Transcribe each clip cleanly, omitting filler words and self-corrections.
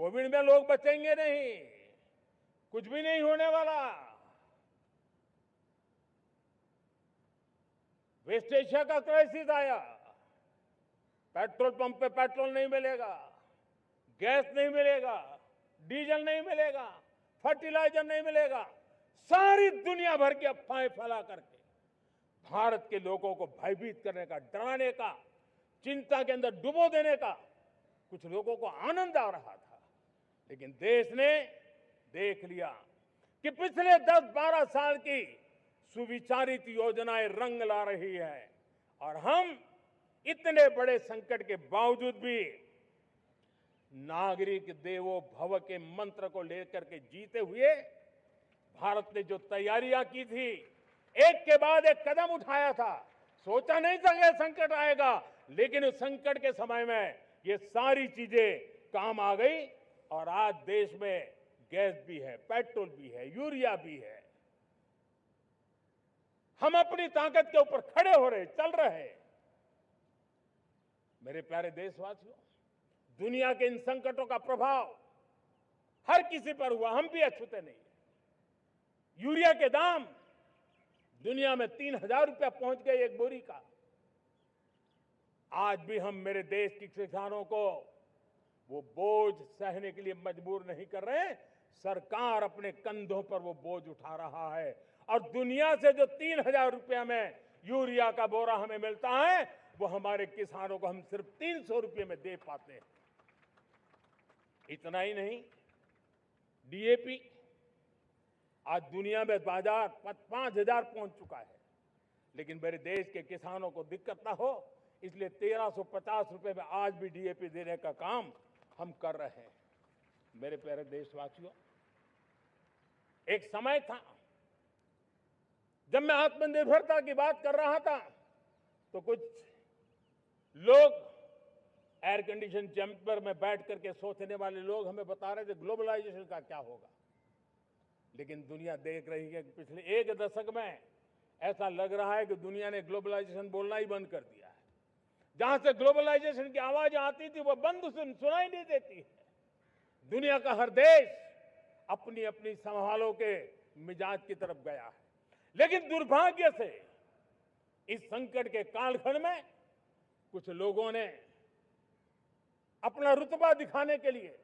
Covid में लोग बचेंगे नहीं, कुछ भी नहीं होने वाला। वेस्ट एशिया का क्राइसिस आया, पेट्रोल पंप पे पेट्रोल नहीं मिलेगा, गैस नहीं मिलेगा, डीजल नहीं मिलेगा, फर्टिलाइजर नहीं मिलेगा। सारी दुनिया भर की अफवाहें फैला करके भारत के लोगों को भयभीत करने का, डराने का, चिंता के अंदर डुबो देने का कुछ लोगों को आनंद आ रहा था। लेकिन देश ने देख लिया कि पिछले 10-12 साल की सुविचारित योजनाएं रंग ला रही है और हम इतने बड़े संकट के बावजूद भी नागरिक देवो भव के मंत्र को लेकर के जीते हुए भारत ने जो तैयारियां की थी, एक के बाद एक कदम उठाया था। सोचा नहीं था कि संकट आएगा, लेकिन उस संकट के समय में ये सारी चीजें काम आ गई और आज देश में गैस भी है, पेट्रोल भी है, यूरिया भी है। हम अपनी ताकत के ऊपर खड़े हो रहे, चल रहे। मेरे प्यारे देशवासियों, दुनिया के इन संकटों का प्रभाव हर किसी पर हुआ, हम भी अछूते नहीं। यूरिया के दाम दुनिया में 3,000 रुपया पहुंच गए एक बोरी का। आज भी हम मेरे देश के किसानों को वो बोझ सहने के लिए मजबूर नहीं कर रहे। सरकार अपने कंधों पर वो बोझ उठा रहा है और दुनिया से जो 3,000 रुपया में यूरिया का बोरा हमें मिलता है, वो हमारे किसानों को हम सिर्फ 300 रुपये में दे पाते हैं। इतना ही नहीं, डीएपी आज दुनिया में बाजार 5,000 पहुंच चुका है, लेकिन मेरे देश के किसानों को दिक्कत ना हो, इसलिए 1,350 रुपये में आज भी डीएपी देने का काम हम कर रहे हैं। मेरे प्यारे देशवासियों, एक समय था जब मैं आत्मनिर्भरता की बात कर रहा था तो कुछ लोग एयर कंडीशन चैम्बर में बैठ करके सोचने वाले लोग हमें बता रहे थे ग्लोबलाइजेशन का क्या होगा। लेकिन दुनिया देख रही है कि पिछले एक दशक में ऐसा लग रहा है कि दुनिया ने ग्लोबलाइजेशन बोलना ही बंद कर दिया है। जहां से ग्लोबलाइजेशन की आवाज आती थी वो बंद सुनाई नहीं देती है। दुनिया का हर देश अपनी अपनी संभालों के मिजाज की तरफ गया है। लेकिन दुर्भाग्य से इस संकट के कालखंड में कुछ लोगों ने अपना रुतबा दिखाने के लिए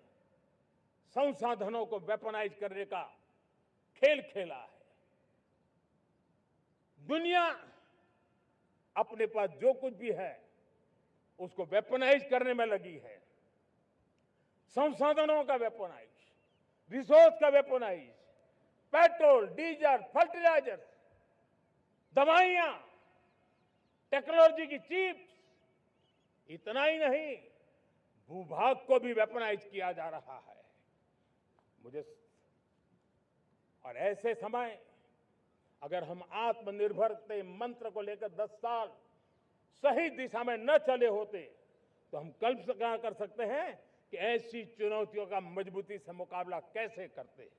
संसाधनों को वेपनाइज करने का खेल खेला है। दुनिया अपने पास जो कुछ भी है उसको वेपनाइज करने में लगी है। संसाधनों का वेपनाइज, रिसोर्स का वेपनाइज, पेट्रोल, डीजल, फर्टिलाइजर, दवाइयां, टेक्नोलॉजी की चिप्स, इतना ही नहीं, भूभाग को भी वेपनाइज किया जा रहा है। और ऐसे समय अगर हम आत्मनिर्भरता मंत्र को लेकर 10 साल सही दिशा में न चले होते तो हम कल्पना कर सकते हैं कि ऐसी चुनौतियों का मजबूती से मुकाबला कैसे करते।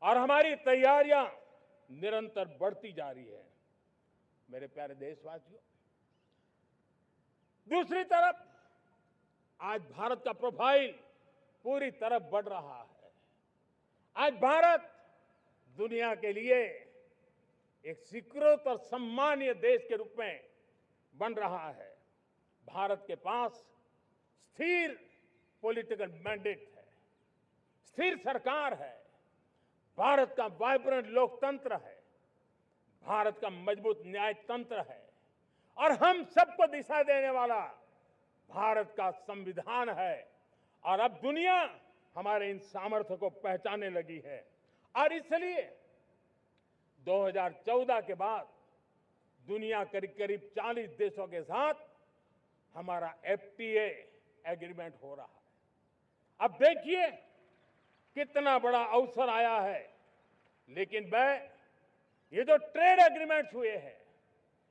और हमारी तैयारियां निरंतर बढ़ती जा रही है। मेरे प्यारे देशवासियों, दूसरी तरफ आज भारत का प्रोफाइल पूरी तरफ बढ़ रहा है। आज भारत दुनिया के लिए एक स्वीकृत और सम्मानीय देश के रूप में बन रहा है। भारत के पास स्थिर पॉलिटिकल मैंडेट है, स्थिर सरकार है, भारत का वाइब्रेंट लोकतंत्र है, भारत का मजबूत न्याय तंत्र है और हम सबको दिशा देने वाला भारत का संविधान है। और अब दुनिया हमारे इन सामर्थ्य को पहचानने लगी है और इसलिए 2014 के बाद दुनिया करीब करीब 40 देशों के साथ हमारा एफटीए एग्रीमेंट हो रहा है। अब देखिए कितना बड़ा अवसर आया है। लेकिन ये जो ट्रेड एग्रीमेंट्स हुए हैं,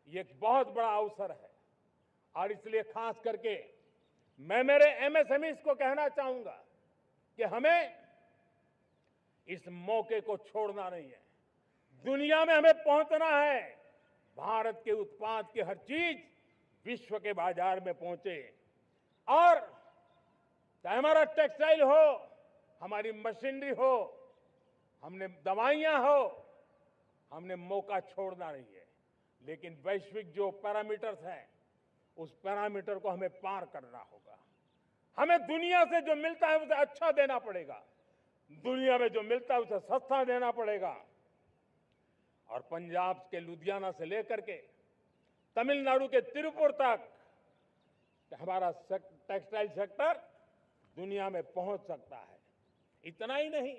ये एक बहुत बड़ा अवसर है और इसलिए खास करके मैं मेरे एमएसएमईज को कहना चाहूंगा कि हमें इस मौके को छोड़ना नहीं है। दुनिया में हमें पहुंचना है। भारत के उत्पाद की हर चीज विश्व के बाजार में पहुंचे और चाहे हमारा टेक्सटाइल हो, हमारी मशीनरी हो, हमने दवाइयां हो, हमने मौका छोड़ना नहीं है। लेकिन वैश्विक जो पैरामीटर्स हैं, उस पैरामीटर को हमें पार करना होगा। हमें दुनिया से जो मिलता है उसे अच्छा देना पड़ेगा, दुनिया में जो मिलता है उसे सस्ता देना पड़ेगा। और पंजाब के लुधियाना से लेकर के तमिलनाडु के तिरुपुर तक हमारा टेक्सटाइल सेक्टर दुनिया में पहुंच सकता है। इतना ही नहीं,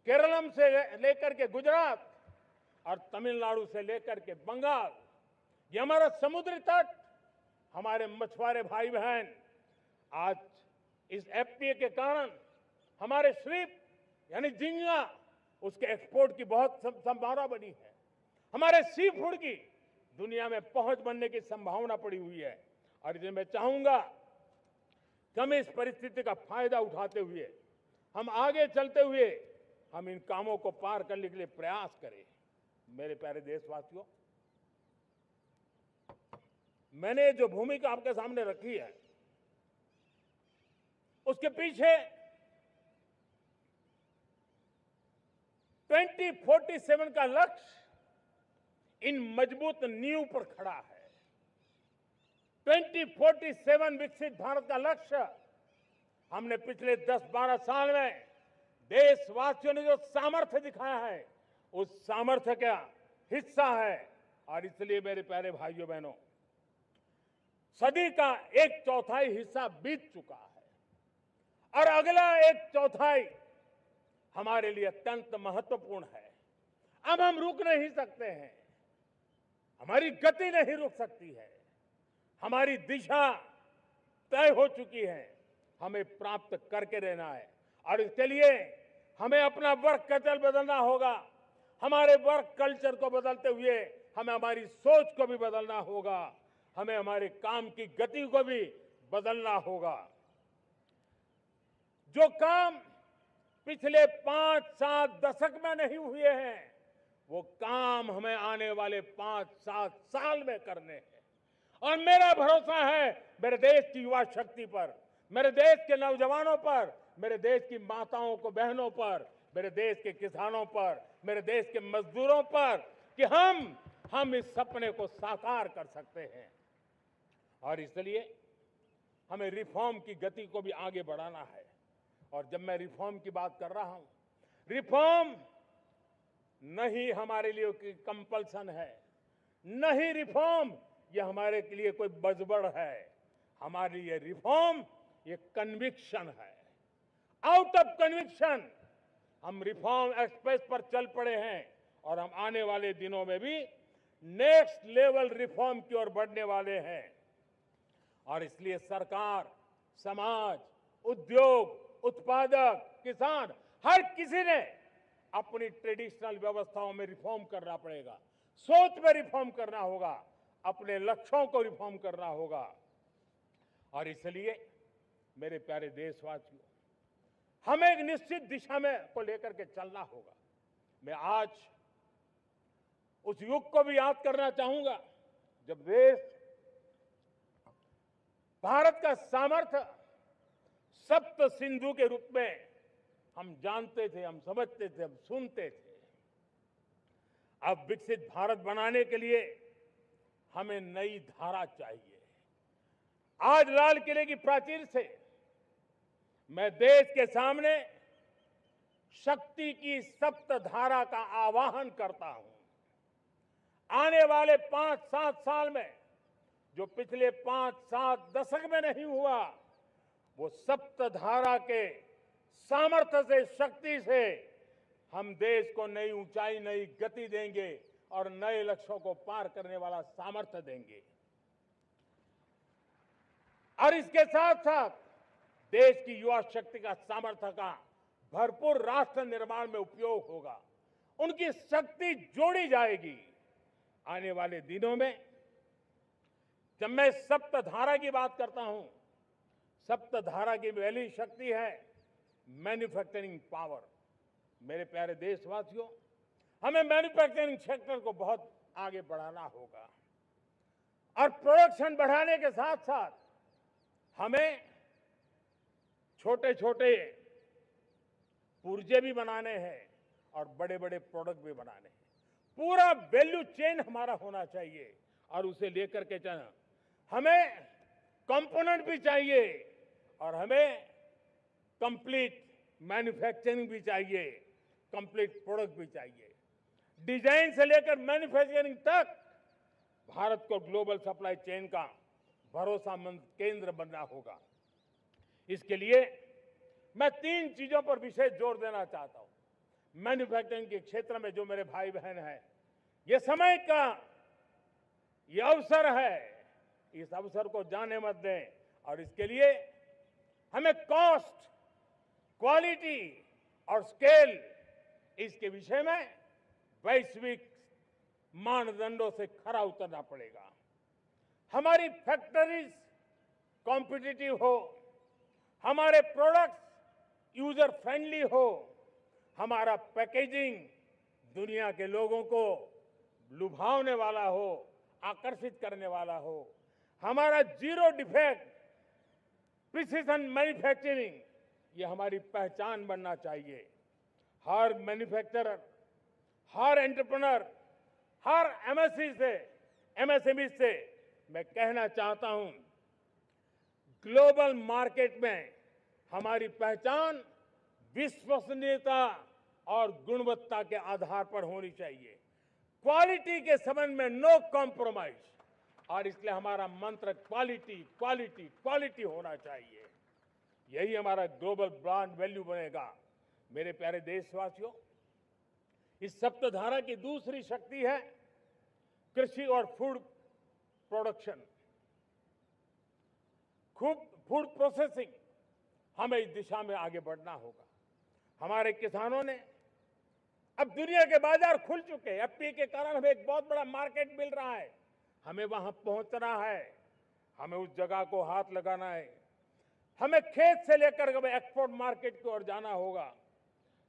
केरलम से लेकर के गुजरात और तमिलनाडु से लेकर के बंगाल, ये हमारा समुद्री तट, हमारे मछुआरे भाई बहन आज इस एफटीए के कारण हमारे श्रिप यानी झींगा, उसके एक्सपोर्ट की बहुत संभावना बनी है। हमारे सी फूड की दुनिया में पहुंच बनने की संभावना पड़ी हुई है। और इसलिए मैं चाहूंगा कि हम इस परिस्थिति का फायदा उठाते हुए, हम आगे चलते हुए, हम इन कामों को पार करने के लिए प्रयास करें। मेरे प्यारे देशवासियों, मैंने जो भूमिका आपके सामने रखी है, उसके पीछे 2047 का लक्ष्य इन मजबूत नींव पर खड़ा है। 2047 विकसित भारत का लक्ष्य हमने पिछले 10-12 साल में देशवासियों ने जो सामर्थ्य दिखाया है, उस सामर्थ्य का हिस्सा है। और इसलिए मेरे प्यारे भाइयों बहनों, सदी का 1/4 हिस्सा बीत चुका है और अगला 1/4 हमारे लिए अत्यंत महत्वपूर्ण है। अब हम रुक नहीं सकते हैं, हमारी गति नहीं रुक सकती है, हमारी दिशा तय हो चुकी है, हमें प्राप्त करके रहना है। और इसके लिए हमें अपना वर्क कल्चर बदलना होगा। हमारे वर्क कल्चर को बदलते हुए हमें हमारी सोच को भी बदलना होगा, हमें हमारे काम की गति को भी बदलना होगा। जो काम पिछले 5-7 दशक में नहीं हुए हैं, वो काम हमें आने वाले 5-7 साल में करने हैं। और मेरा भरोसा है मेरे देश की युवा शक्ति पर, मेरे देश के नौजवानों पर, मेरे देश की माताओं को बहनों पर, मेरे देश के किसानों पर, मेरे देश के मजदूरों पर, कि हम इस सपने को साकार कर सकते हैं। और इसलिए हमें रिफॉर्म की गति को भी आगे बढ़ाना है। और जब मैं रिफॉर्म की बात कर रहा हूं, रिफॉर्म नहीं हमारे लिए कोई कंपल्सन है, नहीं रिफॉर्म ये हमारे के लिए कोई बजबड़ है। हमारे लिए रिफॉर्म ये कन्विक्शन है। आउट ऑफ कन्विक्शन हम रिफॉर्म एक्सप्रेस पर चल पड़े हैं और हम आने वाले दिनों में भी नेक्स्ट लेवल रिफॉर्म की ओर बढ़ने वाले हैं। और इसलिए सरकार, समाज, उद्योग, उत्पादक, किसान, हर किसी ने अपनी ट्रेडिशनल व्यवस्थाओं में रिफॉर्म करना पड़ेगा, सोच में रिफॉर्म करना होगा, अपने लक्ष्यों को रिफॉर्म करना होगा। और इसलिए मेरे प्यारे देशवासियों, हमें एक निश्चित दिशा में को लेकर के चलना होगा। मैं आज उस युग को भी याद करना चाहूंगा जब देश, भारत का सामर्थ्य सप्त सिंधु के रूप में हम जानते थे, हम समझते थे, हम सुनते थे। अब विकसित भारत बनाने के लिए हमें नई धारा चाहिए। आज लाल किले की प्राचीर से मैं देश के सामने शक्ति की सप्त धारा का आवाहन करता हूं। आने वाले 5-7 साल में जो पिछले 5-7 दशक में नहीं हुआ, वो सप्त धारा के सामर्थ्य से, शक्ति से हम देश को नई ऊंचाई, नई गति देंगे और नए लक्ष्यों को पार करने वाला सामर्थ्य देंगे। और इसके साथ साथ देश की युवा शक्ति का सामर्थ्य का भरपूर राष्ट्र निर्माण में उपयोग होगा, उनकी शक्ति जोड़ी जाएगी। आने वाले दिनों में जब मैं सप्तधारा की बात करता हूं, सप्तधारा की पहली शक्ति है मैन्युफैक्चरिंग पावर। मेरे प्यारे देशवासियों, हमें मैन्युफैक्चरिंग सेक्टर को बहुत आगे बढ़ाना होगा और प्रोडक्शन बढ़ाने के साथ साथ हमें छोटे छोटे पुर्जे भी बनाने हैं और बड़े बड़े प्रोडक्ट भी बनाने हैं। पूरा वैल्यू चेन हमारा होना चाहिए और उसे लेकर के चलना। हमें कंपोनेंट भी चाहिए और हमें कंप्लीट मैन्युफैक्चरिंग भी चाहिए, कंप्लीट प्रोडक्ट भी चाहिए। डिजाइन से लेकर मैन्युफैक्चरिंग तक भारत को ग्लोबल सप्लाई चेन का भरोसामंद केंद्र बनना होगा। इसके लिए मैं 3 चीजों पर विशेष जोर देना चाहता हूं। मैन्युफैक्चरिंग के क्षेत्र में जो मेरे भाई बहन हैं, ये समय का ये अवसर है, इस अवसर को जाने मत दें। और इसके लिए हमें कॉस्ट, क्वालिटी और स्केल, इसके विषय में वैश्विक मानदंडों से खरा उतरना पड़ेगा। हमारी फैक्ट्रीज कॉम्पिटिटिव हो, हमारे प्रोडक्ट्स यूजर फ्रेंडली हो, हमारा पैकेजिंग दुनिया के लोगों को लुभावने वाला हो, आकर्षित करने वाला हो, हमारा जीरो डिफेक्ट प्रिसिजन मैन्युफैक्चरिंग, ये हमारी पहचान बनना चाहिए। हर मैन्युफैक्चरर, हर एंटरप्रेन्योर, हर एमएसएमई से मैं कहना चाहता हूं, ग्लोबल मार्केट में हमारी पहचान विश्वसनीयता और गुणवत्ता के आधार पर होनी चाहिए। क्वालिटी के संबंध में नो कॉम्प्रोमाइज, और इसलिए हमारा मंत्र क्वालिटी क्वालिटी क्वालिटी होना चाहिए। यही हमारा ग्लोबल ब्रांड वैल्यू बनेगा। मेरे प्यारे देशवासियों, इस सप्तधारा की दूसरी शक्ति है कृषि और फूड प्रोडक्शन, फूड प्रोसेसिंग। हमें इस दिशा में आगे बढ़ना होगा। हमारे किसानों ने, अब दुनिया के बाजार खुल चुके हैं, एफपीए के कारण हमें एक बहुत बड़ा मार्केट मिल रहा है। हमें वहां पहुंचना है, हमें उस जगह को हाथ लगाना है। हमें खेत से लेकर एक्सपोर्ट मार्केट की ओर जाना होगा।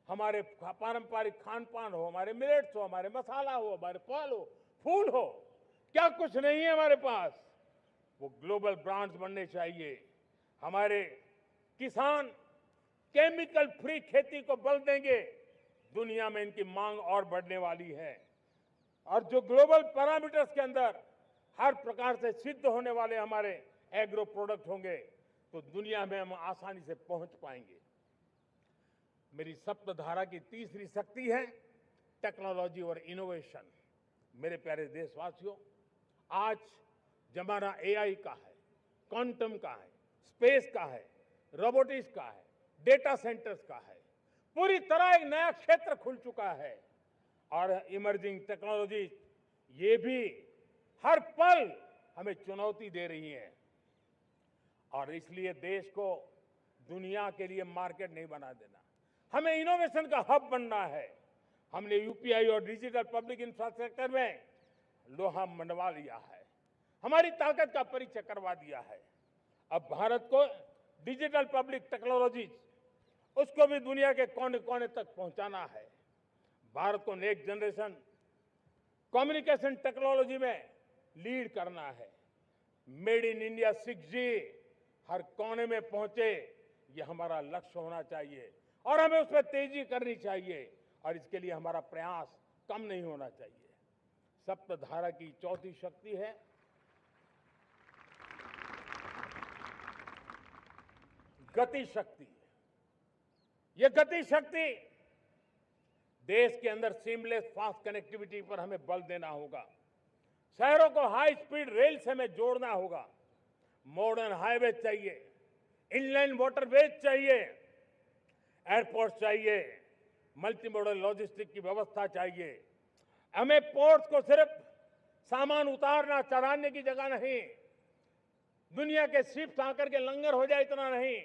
हमारे पारंपरिक खान पान हो, हमारे मिलेट्स हो, हमारे मसाला हो, हमारे फल हो, फूल हो, क्या कुछ नहीं है हमारे पास, वो ग्लोबल ब्रांड्स बनने चाहिए। हमारे किसान केमिकल फ्री खेती को बल देंगे, दुनिया में इनकी मांग और बढ़ने वाली है। और जो ग्लोबल पैरामीटर्स के अंदर हर प्रकार से सिद्ध होने वाले हमारे एग्रो प्रोडक्ट होंगे, तो दुनिया में हम आसानी से पहुंच पाएंगे। मेरी सप्तधारा की तीसरी शक्ति है टेक्नोलॉजी और इनोवेशन। मेरे प्यारे देशवासियों, आज जमाना एआई का है, क्वांटम का है, स्पेस का है, रोबोटिक्स का है, डेटा सेंटर्स का है। पूरी तरह एक नया क्षेत्र खुल चुका है। और इमर्जिंग टेक्नोलॉजी ये भी हर पल हमें चुनौती दे रही है। और इसलिए देश को दुनिया के लिए मार्केट नहीं बना देना, हमें इनोवेशन का हब बनना है। हमने यूपीआई और डिजिटल पब्लिक इंफ्रास्ट्रक्चर में लोहा मनवा लिया है, हमारी ताकत का परिचय करवा दिया है। अब भारत को डिजिटल पब्लिक टेक्नोलॉजी, उसको भी दुनिया के कोने कोने तक पहुंचाना है। भारत को नेक्स्ट जनरेशन कम्युनिकेशन टेक्नोलॉजी में लीड करना है। मेड इन इंडिया 6G हर कोने में पहुंचे, ये हमारा लक्ष्य होना चाहिए और हमें उस पर तेजी करनी चाहिए। और इसके लिए हमारा प्रयास कम नहीं होना चाहिए। सप्तधारा की चौथी शक्ति है गति शक्ति। ये गति शक्ति, देश के अंदर सीमलेस फास्ट कनेक्टिविटी पर हमें बल देना होगा। शहरों को हाई स्पीड रेल से हमें जोड़ना होगा। मॉडर्न हाईवे चाहिए, इनलैंड वाटरवेज चाहिए, एयरपोर्ट चाहिए, मल्टी मॉडल लॉजिस्टिक की व्यवस्था चाहिए। हमें पोर्ट्स को सिर्फ सामान उतारना चढ़ाने की जगह नहीं, दुनिया के शिप्स आकर के लंगर हो जाए इतना नहीं,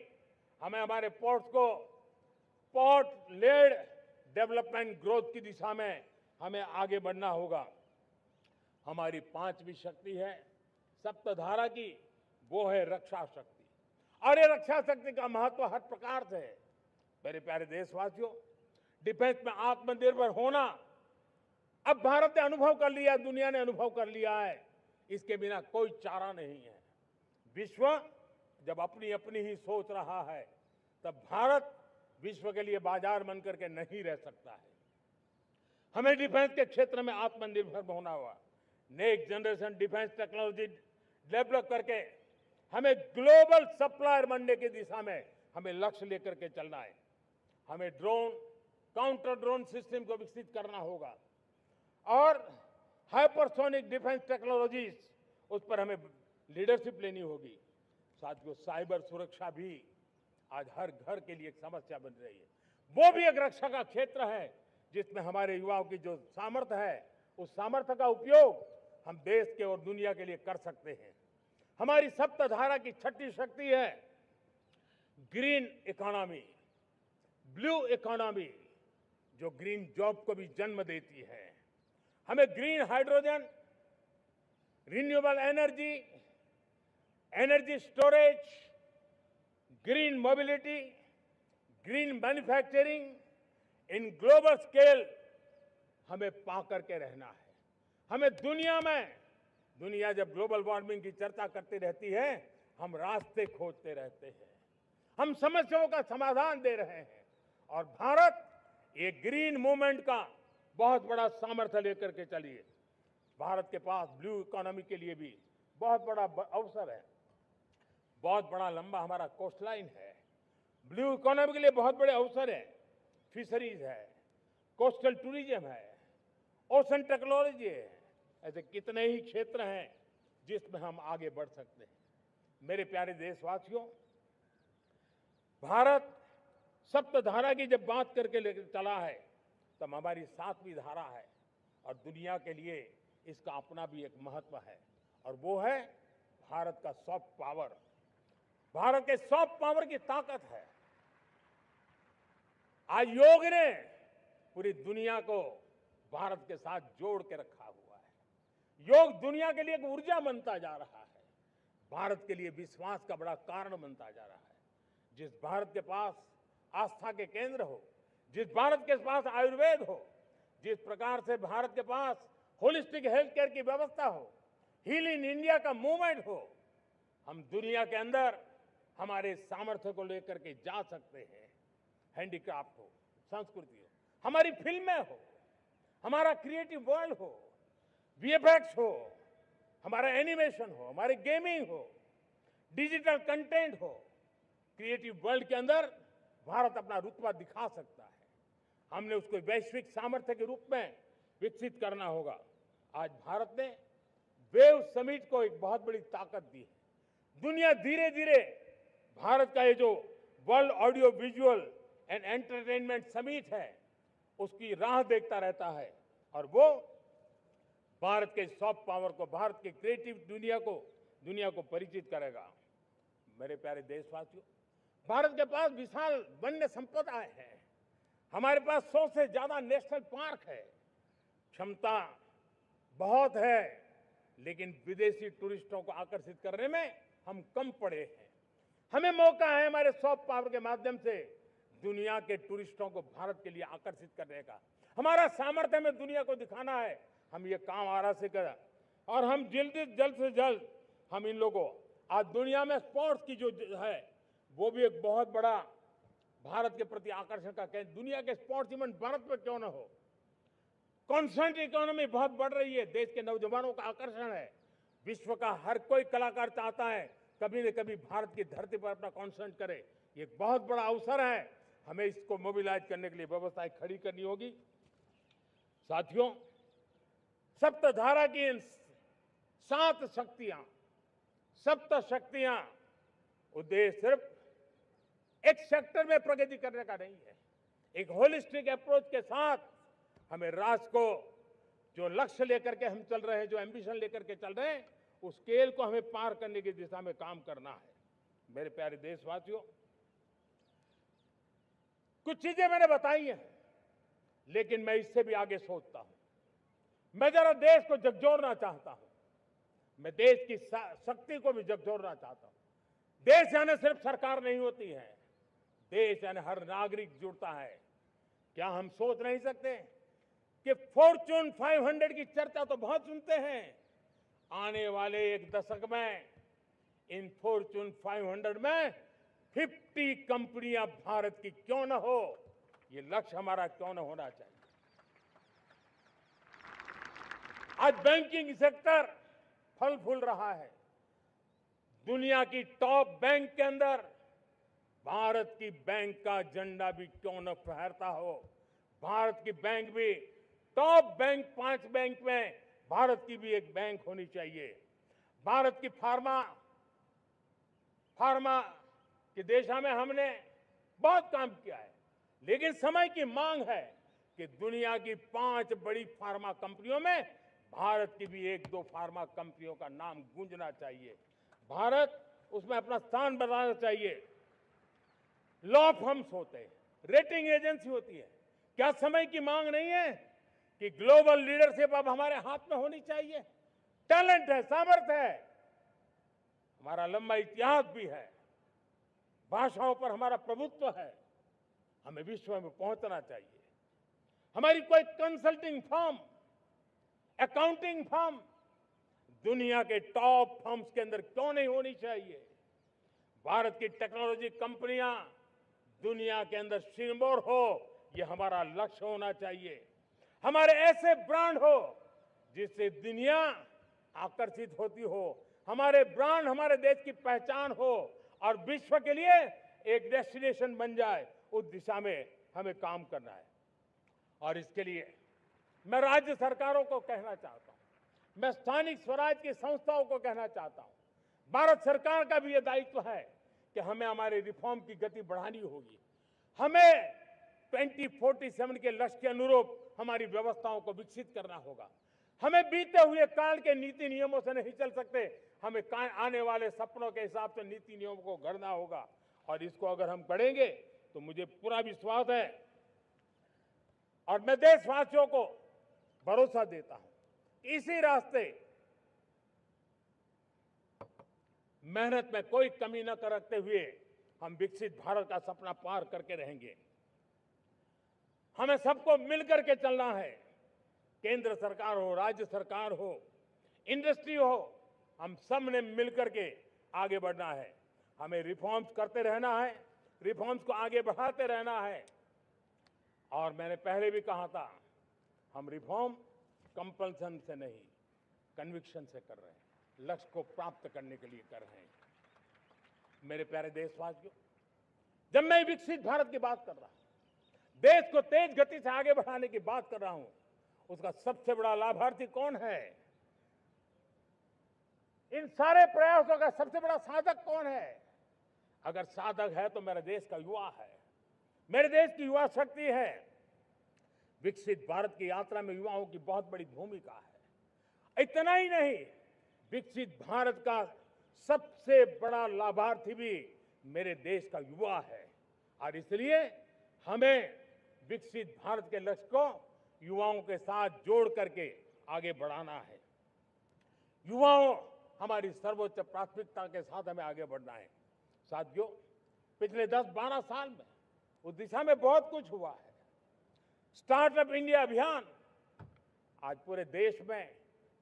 हमें हमारे पोर्ट्स को पोर्ट लेड डेवलपमेंट ग्रोथ की दिशा में हमें आगे बढ़ना होगा। हमारी पांचवी शक्ति है सप्तधारा की, वो है रक्षा शक्ति। और ये रक्षा शक्ति का महत्व हर प्रकार से है। मेरे प्यारे देशवासियों, डिफेंस में आत्मनिर्भर होना अब भारत ने अनुभव कर लिया, दुनिया ने अनुभव कर लिया है, इसके बिना कोई चारा नहीं है। विश्व जब अपनी अपनी ही सोच रहा है, तब भारत विश्व के लिए बाजार बन करके नहीं रह सकता है। हमें डिफेंस के क्षेत्र में आत्मनिर्भर होना होगा। Next generation defence technology develop करके हमें ग्लोबल सप्लायर बनने की दिशा में हमें लक्ष्य लेकर के चलना है। हमें ड्रोन, काउंटर ड्रोन सिस्टम को विकसित करना होगा और हाइपरसोनिक डिफेंस टेक्नोलॉजीज, उस पर हमें लीडरशिप लेनी होगी। साथियों, साइबर सुरक्षा भी आज हर घर के लिए एक समस्या बन रही है। वो भी एक रक्षा का क्षेत्र है जिसमें हमारे युवाओं की जो सामर्थ्य है, उस सामर्थ्य का उपयोग हम देश के और दुनिया के लिए कर सकते हैं। हमारी सप्तधारा की छठी शक्ति है ग्रीन इकोनॉमी, ब्लू इकोनॉमी, जो ग्रीन जॉब को भी जन्म देती है। हमें green hydrogen, renewable energy, energy storage, green mobility, green manufacturing in global scale हमें पा करके रहना है। हमें दुनिया जब ग्लोबल वार्मिंग की चर्चा करती रहती है, हम रास्ते खोजते रहते हैं, हम समस्याओं का समाधान दे रहे हैं और भारत ये ग्रीन मूवमेंट का बहुत बड़ा सामर्थ्य लेकर के चलिए। भारत के पास ब्लू इकोनॉमी के लिए भी बहुत बड़ा अवसर है। बहुत बड़ा लंबा हमारा कोस्ट लाइन है। ब्लू इकोनॉमी के लिए बहुत बड़े अवसर है। फिशरीज है, कोस्टल टूरिज्म है, ओशन टेक्नोलॉजी है। ऐसे कितने ही क्षेत्र हैं जिसमें हम आगे बढ़ सकते हैं। मेरे प्यारे देशवासियों, भारत सप्तधारा की जब बात करके लेकर चला है, तब हमारी 7वीं धारा है और दुनिया के लिए इसका अपना भी एक महत्व है और वो है भारत का सॉफ्ट पावर। भारत के सॉफ्ट पावर की ताकत है। आज योग ने पूरी दुनिया को भारत के साथ जोड़ के रखा हुआ है। योग दुनिया के लिए एक ऊर्जा बनता जा रहा है, भारत के लिए विश्वास का बड़ा कारण बनता जा रहा है। जिस भारत के पास आस्था के केंद्र हो, जिस भारत के पास आयुर्वेद हो, जिस प्रकार से भारत के पास होलिस्टिक हेल्थ केयर की व्यवस्था हो, हील इन इंडिया का मूवमेंट हो, हम दुनिया के अंदर हमारे सामर्थ्य को लेकर के जा सकते हैं। हैंडीक्राफ्ट हो, संस्कृति हो, हमारी फिल्में हो, हमारा क्रिएटिव वर्ल्ड हो, वीएफएक्स हो, हमारा एनिमेशन हो, हमारी गेमिंग हो, डिजिटल कंटेंट हो, क्रिएटिव वर्ल्ड के अंदर भारत अपना रुतबा दिखा सकता है। हमने उसको वैश्विक सामर्थ्य के रूप में विकसित करना होगा। आज भारत ने वेव समिट को एक बहुत बड़ी ताकत दी है। दुनिया धीरे धीरे भारत का ये जो world audio visual and entertainment summit है, उसकी राह देखता रहता है और वो भारत के सॉफ्ट पावर को, भारत के क्रिएटिव दुनिया को परिचित करेगा। मेरे प्यारे देशवासियों, भारत के पास विशाल वन्य संपदा है। हमारे पास 100 से ज्यादा नेशनल पार्क है। क्षमता बहुत है, लेकिन विदेशी टूरिस्टों को आकर्षित करने में हम कम पड़े हैं। हमें मौका है हमारे सॉफ्ट पावर के माध्यम से दुनिया के टूरिस्टों को भारत के लिए आकर्षित करने का। हमारा सामर्थ्य में दुनिया को दिखाना है। हम ये काम आरा से करें और हम जल्द से जल्द हम इन लोगों, आज दुनिया में स्पोर्ट्स की जो है वो भी एक बहुत बड़ा भारत के प्रति आकर्षण का केंद्र। दुनिया के स्पोर्ट्स इवेंट भारत में क्यों ना हो। कॉन्स्टेंट इकोनॉमी बहुत बढ़ रही है, देश के नौजवानों का आकर्षण है। विश्व का हर कोई कलाकार चाहता है कभी न कभी भारत की धरती पर अपना कॉन्सर्ट करे। ये एक बहुत बड़ा अवसर है, हमें इसको मोबिलाइज करने के लिए व्यवस्थाएं खड़ी करनी होगी। साथियों, सप्तधारा की 7 शक्तियां, सप्त शक्तियां, उद्देश्य सिर्फ एक सेक्टर में प्रगति करने का नहीं है। एक होलिस्टिक अप्रोच के साथ हमें राष्ट्र को जो लक्ष्य लेकर के हम चल रहे हैं, जो एम्बिशन लेकर के चल रहे हैं, उस स्केल को हमें पार करने की दिशा में काम करना है। मेरे प्यारे देशवासियों, कुछ चीजें मैंने बताई हैं, लेकिन मैं इससे भी आगे सोचता हूं। मैं जरा देश को झकझोरना चाहता हूं। मैं देश की शक्ति को भी झकझोरना चाहता हूं। देश यानी सिर्फ सरकार नहीं होती है, देश यानी हर नागरिक जुड़ता है। क्या हम सोच नहीं सकते कि फॉर्च्यून 500 की चर्चा तो बहुत सुनते हैं। आने वाले एक दशक में इन फॉर्च्यून 500 में 50 कंपनियां भारत की क्यों न हो, ये लक्ष्य हमारा क्यों न होना चाहिए। आज बैंकिंग सेक्टर फल फूल रहा है। दुनिया की टॉप बैंक के अंदर भारत की बैंक का झंडा भी क्यों न फहरता हो। भारत की बैंक भी टॉप बैंक 5 बैंक में भारत की भी एक बैंक होनी चाहिए। भारत की फार्मा की दिशा में हमने बहुत काम किया है, लेकिन समय की मांग है कि दुनिया की 5 बड़ी फार्मा कंपनियों में भारत की भी 1-2 फार्मा कंपनियों का नाम गूंजना चाहिए। भारत उसमें अपना स्थान बनाना चाहिए। लॉ फर्म्स होते हैं, रेटिंग एजेंसी होती है। क्या समय की मांग नहीं है कि ग्लोबल लीडरशिप अब हमारे हाथ में होनी चाहिए? टैलेंट है, सामर्थ्य है, हमारा लंबा इतिहास भी है, भाषाओं पर हमारा प्रभुत्व है, हमें विश्व में पहुंचना चाहिए। हमारी कोई कंसल्टिंग फर्म, अकाउंटिंग फर्म दुनिया के टॉप फर्म्स के अंदर क्यों नहीं होनी चाहिए? भारत की टेक्नोलॉजी कंपनियां दुनिया के अंदर सिरमौर हो, यह हमारा लक्ष्य होना चाहिए। हमारे ऐसे ब्रांड हो जिससे दुनिया आकर्षित होती हो, हमारे ब्रांड हमारे देश की पहचान हो और विश्व के लिए एक डेस्टिनेशन बन जाए, उस दिशा में हमें काम करना है। और इसके लिए मैं राज्य सरकारों को कहना चाहता हूं, मैं स्थानिक स्वराज की संस्थाओं को कहना चाहता हूं, भारत सरकार का भी यह दायित्व है कि हमें हमारे रिफॉर्म की गति बढ़ानी होगी। हमें 2047 के लक्ष्य के अनुरूप हमारी व्यवस्थाओं को विकसित करना होगा। हमें बीते हुए काल के नीति नियमों से नहीं चल सकते, हमें आने वाले सपनों के हिसाब से नीति नियमों को गढ़ना होगा। और इसको अगर हम करेंगे तो मुझे पूरा विश्वास है और मैं देशवासियों को भरोसा देता हूं, इसी रास्ते मेहनत में कोई कमी न करते हुए हम विकसित भारत का सपना पार करके रहेंगे। हमें सबको मिलकर के चलना है, केंद्र सरकार हो, राज्य सरकार हो, इंडस्ट्री हो, हम सब ने मिलकर के आगे बढ़ना है। हमें रिफॉर्म्स करते रहना है, रिफॉर्म्स को आगे बढ़ाते रहना है। और मैंने पहले भी कहा था, हम रिफॉर्म कंपल्सन से नहीं, कन्विक्शन से कर रहे हैं, लक्ष्य को प्राप्त करने के लिए कर रहे हैं। मेरे प्यारे देशवासियों, जब मैं विकसित भारत की बात कर रहा हूं, देश को तेज गति से आगे बढ़ाने की बात कर रहा हूं, उसका सबसे बड़ा लाभार्थी कौन है? इन सारे प्रयासों का सबसे बड़ा साधक कौन है? अगर साधक है तो मेरे देश का युवा है, मेरे देश की युवा शक्ति है। विकसित भारत की यात्रा में युवाओं की बहुत बड़ी भूमिका है। इतना ही नहीं, विकसित भारत का सबसे बड़ा लाभार्थी भी मेरे देश का युवा है। और इसलिए हमें विकसित भारत के लक्ष्य को युवाओं के साथ जोड़ करके आगे बढ़ाना है। युवाओं हमारी सर्वोच्च प्राथमिकता के साथ हमें आगे बढ़ना है। साथियों, पिछले 10-12 साल में उस दिशा में बहुत कुछ हुआ है। स्टार्टअप इंडिया अभियान, आज पूरे देश में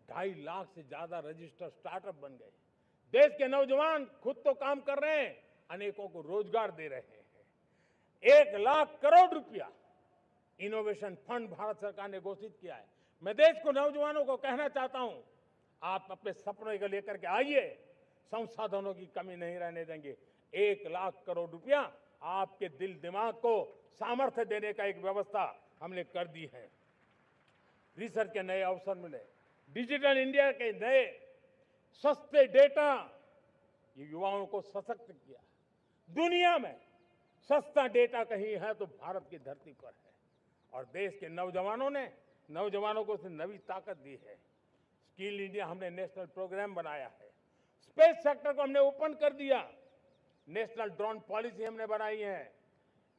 2.5 लाख से ज्यादा रजिस्टर्ड स्टार्टअप बन गए। देश के नौजवान खुद तो काम कर रहे हैं, अनेकों को रोजगार दे रहे हैं। 1 लाख करोड़ रुपया इनोवेशन फंड भारत सरकार ने घोषित किया है। मैं देश को, नौजवानों को कहना चाहता हूं, आप अपने सपनों को लेकर के आइए, संसाधनों की कमी नहीं रहने देंगे। 1 लाख करोड़ रुपया आपके दिल दिमाग को सामर्थ्य देने का एक व्यवस्था हमने कर दी है। रिसर्च के नए अवसर मिले, डिजिटल इंडिया के नए सस्ते डेटा, ये युवाओं को सशक्त किया। दुनिया में सस्ता डेटा कहीं है तो भारत की धरती पर है। और देश के नौजवानों को उसने नई ताकत दी है। स्किल इंडिया हमने नेशनल प्रोग्राम बनाया है। स्पेस सेक्टर को हमने ओपन कर दिया। नेशनल ड्रोन पॉलिसी हमने बनाई है।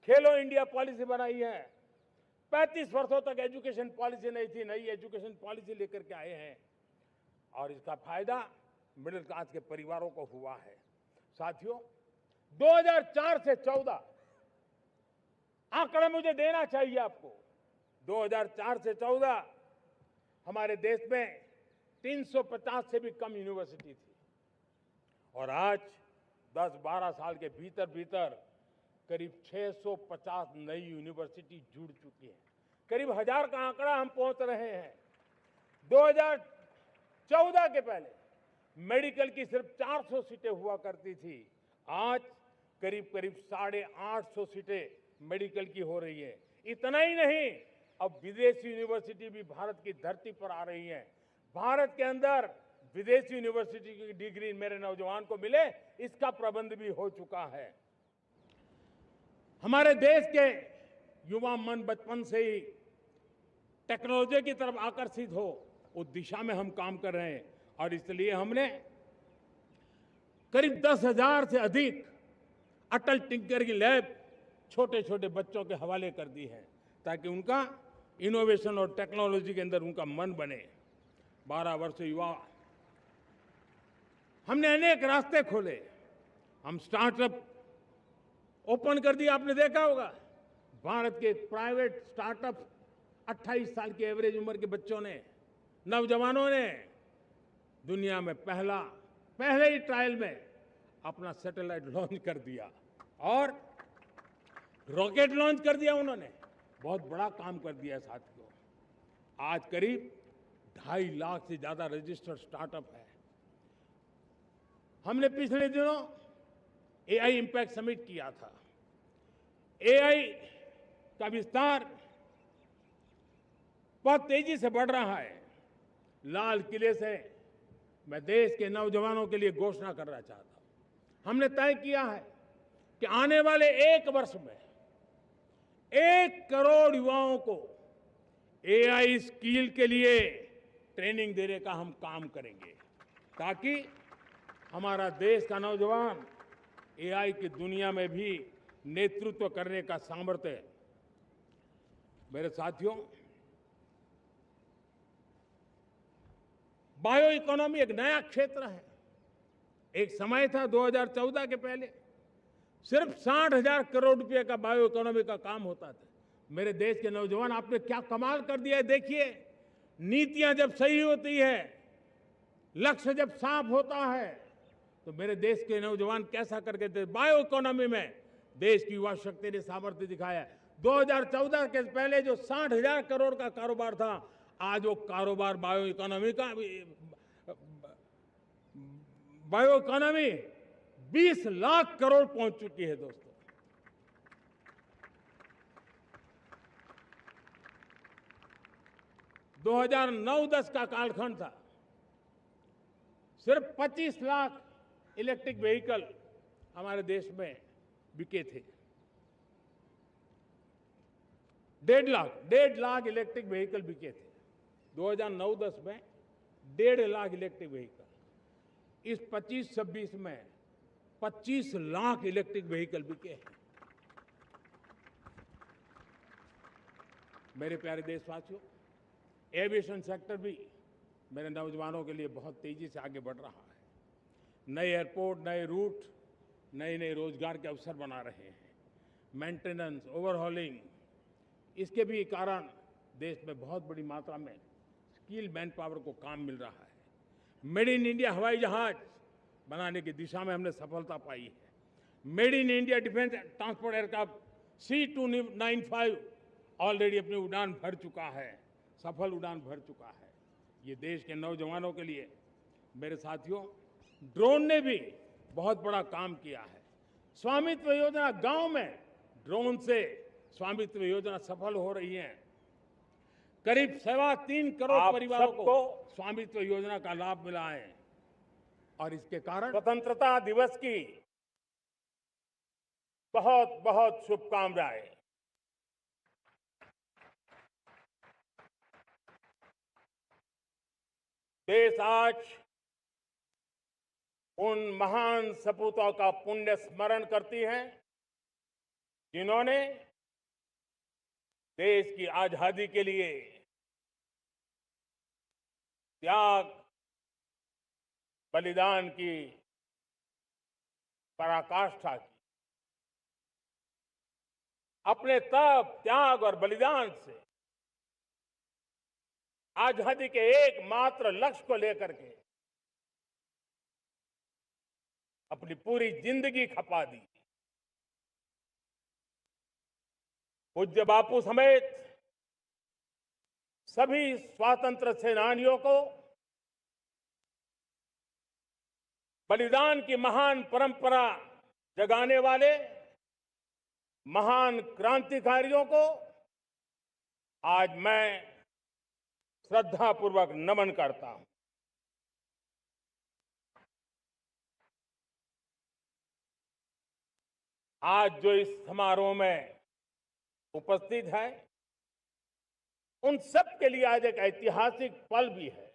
खेलो इंडिया पॉलिसी बनाई है। 35 वर्षों तक एजुकेशन पॉलिसी नहीं थी, नई एजुकेशन पॉलिसी लेकर के आए हैं। और इसका फायदा मिडिल क्लास के परिवारों को हुआ है। साथियों, 2004 से 14 आंकड़ा मुझे देना चाहिए आपको। 2004 से 14 हमारे देश में 350 से भी कम यूनिवर्सिटी थी और आज 10-12 साल के भीतर भीतर करीब 650 नई यूनिवर्सिटी जुड़ चुकी है। करीब 1000 का आंकड़ा हम पहुंच रहे हैं। 2014 के पहले मेडिकल की सिर्फ 400 सीटें हुआ करती थी। आज करीब करीब 850 सीटें मेडिकल की हो रही है। इतना ही नहीं, अब विदेशी यूनिवर्सिटी भी भारत की धरती पर आ रही हैं। भारत के अंदर विदेशी यूनिवर्सिटी की डिग्री मेरे नौजवान को मिले, इसका प्रबंध भी हो चुका है। हमारे देश के युवा मन बचपन से ही टेक्नोलॉजी की तरफ आकर्षित हो, उस दिशा में हम काम कर रहे हैं और इसलिए हमने करीब 10,000 से अधिक अटल टिंकरिंग लैब छोटे छोटे बच्चों के हवाले कर दी है ताकि उनका इनोवेशन और टेक्नोलॉजी के अंदर उनका मन बने। 12 वर्ष युवा, हमने अनेक रास्ते खोले। हम स्टार्टअप ओपन कर दिया, आपने देखा होगा। भारत के प्राइवेट स्टार्टअप 28 साल की एवरेज उम्र के बच्चों ने, नौजवानों ने दुनिया में पहले ही ट्रायल में अपना सैटेलाइट लॉन्च कर दिया और रॉकेट लॉन्च कर दिया। उन्होंने बहुत बड़ा काम कर दिया साथियों। आज करीब 2.5 लाख से ज्यादा रजिस्टर्ड स्टार्टअप है। हमने पिछले दिनों एआई इंपैक्ट समिट किया था। एआई का विस्तार बहुत तेजी से बढ़ रहा है। लाल किले से मैं देश के नौजवानों के लिए घोषणा करना चाहता हूं। हमने तय किया है कि आने वाले 1 वर्ष में 1 करोड़ युवाओं को एआई स्किल के लिए ट्रेनिंग देने का हम काम करेंगे ताकि हमारा देश का नौजवान एआई की दुनिया में भी नेतृत्व करने का सामर्थ्य। मेरे साथियों, बायो इकोनॉमी एक नया क्षेत्र है। एक समय था 2014 के पहले सिर्फ 60,000 करोड़ रुपए का बायो इकोनॉमी का काम होता था। मेरे देश के नौजवान, आपने क्या कमाल कर दिया है। देखिए, नीतियां जब सही होती है, लक्ष्य जब साफ होता है, तो मेरे देश के नौजवान कैसा करके थे। बायो इकोनॉमी में देश की युवा शक्ति ने सामर्थ्य दिखाया है। 2014 के पहले जो 60,000 करोड़ का कारोबार था, आज वो कारोबार बायो इकोनॉमी 20 लाख करोड़ पहुंच चुकी है। दोस्तों, दो 2009-10 का कालखंड था, सिर्फ 25 लाख इलेक्ट्रिक व्हीकल हमारे देश में बिके थे। 1.5 लाख इलेक्ट्रिक व्हीकल बिके थे 2009-10 में। 1.5 लाख इलेक्ट्रिक व्हीकल। इस 25-26 में 25 लाख इलेक्ट्रिक व्हीकल बिके हैं। मेरे प्यारे देशवासियों, एविएशन सेक्टर भी मेरे नौजवानों के लिए बहुत तेजी से आगे बढ़ रहा है। नए एयरपोर्ट, नए रूट, नए रोजगार के अवसर बना रहे हैं। मेंटेनेंस, ओवरहॉलिंग, इसके भी कारण देश में बहुत बड़ी मात्रा में स्किल मैन पावर को काम मिल रहा है। मेड इन इंडिया हवाई जहाज बनाने की दिशा में हमने सफलता पाई है। Made in India defence transport aircraft C295 already अपनी उड़ान भर चुका है, सफल उड़ान भर चुका है। ये देश के नौजवानों के लिए, मेरे साथियों, ड्रोन ने भी बहुत बड़ा काम किया है। स्वामित्व योजना, गांव में ड्रोन से स्वामित्व योजना सफल हो रही है। करीब 3.25 करोड़ परिवारों को स्वामित्व योजना का लाभ मिला है और इसके कारण स्वतंत्रता दिवस की बहुत बहुत शुभकामनाएं। देश आज उन महान सपूतों का पुण्य स्मरण करती है जिन्होंने देश की आजादी के लिए त्याग, बलिदान की पराकाष्ठा की। अपने तप, त्याग और बलिदान से आजादी के एकमात्र लक्ष्य को लेकर के अपनी पूरी जिंदगी खपा दी। पूज्य बापू समेत सभी स्वातंत्र सेनानियों को बलिदान की महान परंपरा जगाने वाले महान क्रांतिकारियों को आज मैं श्रद्धापूर्वक नमन करता हूं। आज जो इस समारोह में उपस्थित है, उन सब के लिए आज एक ऐतिहासिक पल भी है।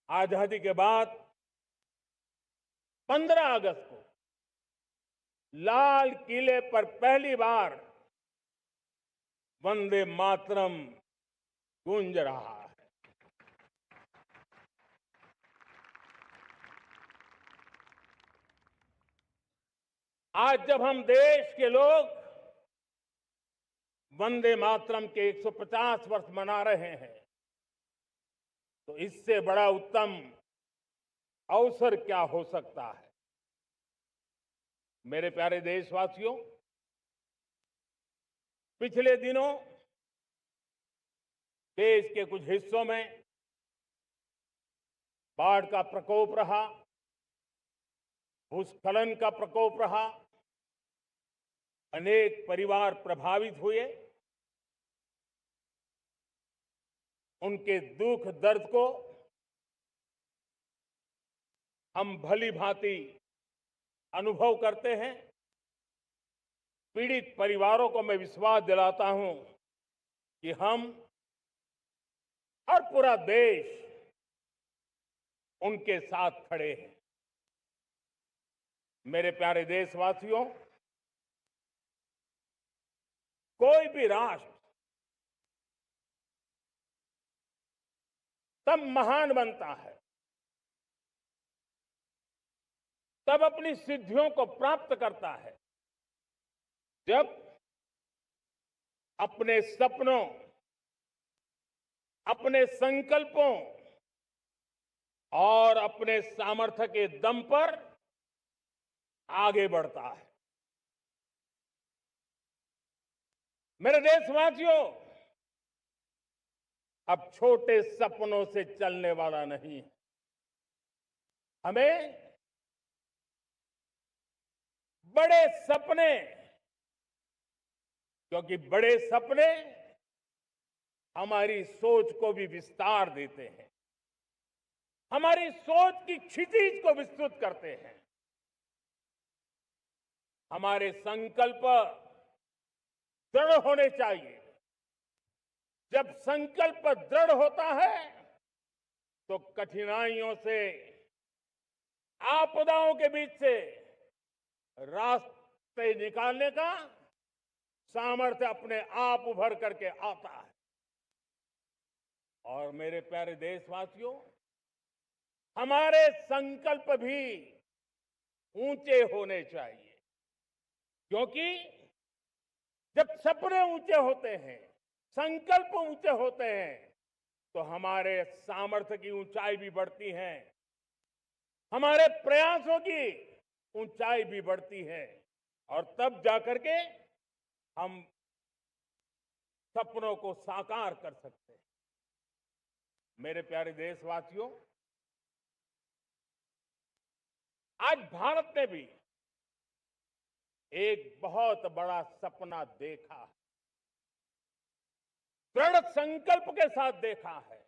आजादी के बाद 15 अगस्त को लाल किले पर पहली बार वंदे मातरम गूंज रहा है। आज जब हम देश के लोग वंदे मातरम के 150 वर्ष मना रहे हैं, तो इससे बड़ा उत्तम अवसर क्या हो सकता है। मेरे प्यारे देशवासियों, पिछले दिनों देश के कुछ हिस्सों में बाढ़ का प्रकोप रहा, भूस्खलन का प्रकोप रहा, अनेक परिवार प्रभावित हुए। उनके दुख दर्द को हम भली भांति अनुभव करते हैं। पीड़ित परिवारों को मैं विश्वास दिलाता हूं कि हम और पूरा देश उनके साथ खड़े हैं। मेरे प्यारे देशवासियों, कोई भी राष्ट्र तब महान बनता है, तब अपनी सिद्धियों को प्राप्त करता है, जब अपने सपनों, अपने संकल्पों और अपने सामर्थ्य के दम पर आगे बढ़ता है। मेरे देशवासियों, अब छोटे सपनों से चलने वाला नहीं है। हमें बड़े सपने, क्योंकि बड़े सपने हमारी सोच को भी विस्तार देते हैं, हमारी सोच की क्षितिज को विस्तृत करते हैं। हमारे संकल्प दृढ़ होने चाहिए। जब संकल्प दृढ़ होता है तो कठिनाइयों से, आपदाओं के बीच से रास्ते निकालने का सामर्थ्य अपने आप उभर करके आता है। और मेरे प्यारे देशवासियों, हमारे संकल्प भी ऊंचे होने चाहिए, क्योंकि जब सपने ऊंचे होते हैं, संकल्प ऊंचे होते हैं, तो हमारे सामर्थ्य की ऊंचाई भी बढ़ती है, हमारे प्रयासों की ऊंचाई भी बढ़ती है, और तब जाकर के हम सपनों को साकार कर सकते हैं। मेरे प्यारे देशवासियों, आज भारत ने भी एक बहुत बड़ा सपना देखा है, दृढ़ संकल्प के साथ देखा है।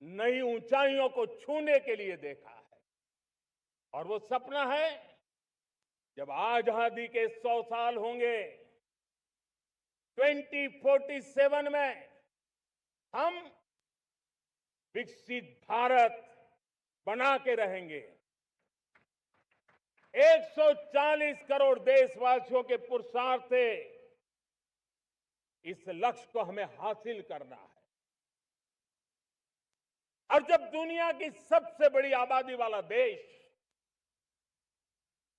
नई ऊंचाइयों को छूने के लिए देखा है। और वो सपना है, जब आजादी के 100 साल होंगे, 2047 में हम विकसित भारत बना के रहेंगे। 140 करोड़ देशवासियों के पुरुषार्थ से इस लक्ष्य को हमें हासिल करना है। और जब दुनिया की सबसे बड़ी आबादी वाला देश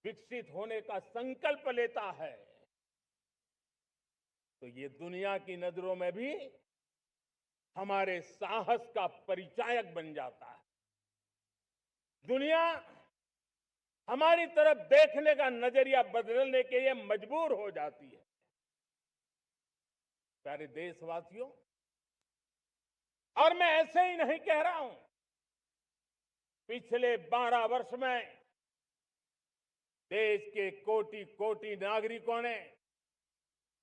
विकसित होने का संकल्प लेता है, तो ये दुनिया की नजरों में भी हमारे साहस का परिचायक बन जाता है। दुनिया हमारी तरफ देखने का नजरिया बदलने के लिए मजबूर हो जाती है। प्यारे देशवासियों, और मैं ऐसे ही नहीं कह रहा हूं। पिछले 12 वर्ष में देश के कोटि कोटि नागरिकों ने,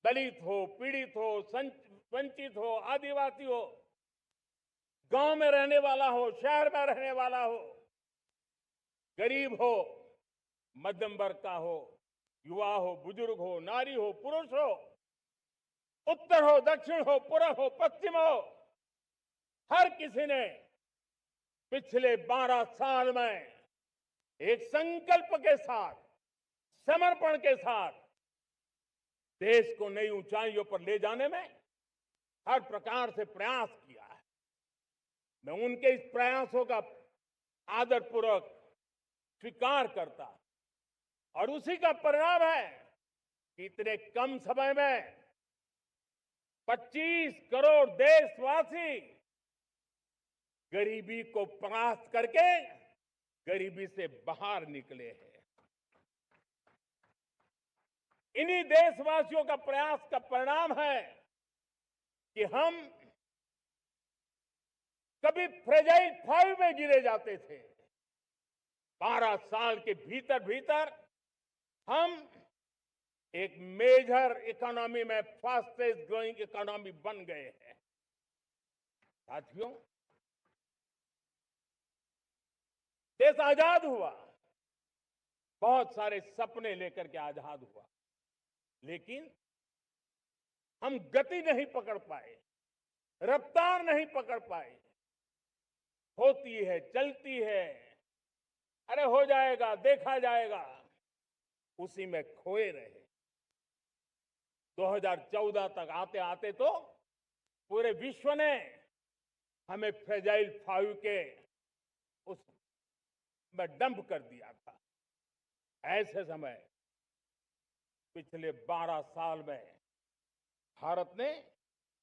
दलित हो, पीड़ित हो, वंचित हो, आदिवासी हो, गांव में रहने वाला हो, शहर में रहने वाला हो, गरीब हो, मध्यम वर्ग का हो, युवा हो, बुजुर्ग हो, नारी हो, पुरुष हो, उत्तर हो, दक्षिण हो, पूर्व हो, पश्चिम हो, हर किसी ने पिछले 12 साल में एक संकल्प के साथ, समर्पण के साथ देश को नई ऊंचाइयों पर ले जाने में हर प्रकार से प्रयास किया है। मैं उनके इस प्रयासों का आदरपूर्वक स्वीकार करता और उसी का परिणाम है कि इतने कम समय में 25 करोड़ देशवासी गरीबी को परास्त करके गरीबी से बाहर निकले हैं। इन्हीं देशवासियों का प्रयास का परिणाम है कि हम कभी फ्रेजाइल 5 में गिरे जाते थे। 12 साल के भीतर भीतर हम एक मेजर इकोनॉमी में फास्टेस्ट ग्रोइंग इकोनॉमी बन गए हैं। साथियों, देश आजाद हुआ, बहुत सारे सपने लेकर के आजाद हुआ, लेकिन हम गति नहीं पकड़ पाए, रफ्तार नहीं पकड़ पाए। होती है, चलती है, अरे हो जाएगा, देखा जाएगा, उसी में खोए रहे। 2014 तक आते आते तो पूरे विश्व ने हमें फ्रेजाइल 5 के उस में डंप कर दिया था। ऐसे समय पिछले 12 साल में भारत ने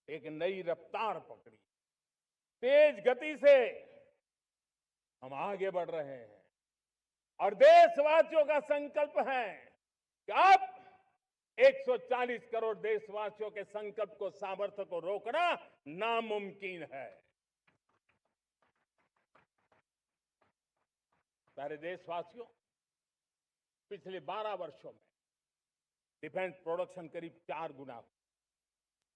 एक नई रफ्तार पकड़ी। तेज गति से हम आगे बढ़ रहे हैं और देशवासियों का संकल्प है कि अब 140 करोड़ देशवासियों के संकल्प को, सामर्थ्य को रोकना नामुमकिन है। प्यारे देशवासियों, पिछले 12 वर्षों में डिफेंस प्रोडक्शन करीब 4 गुना हुआ।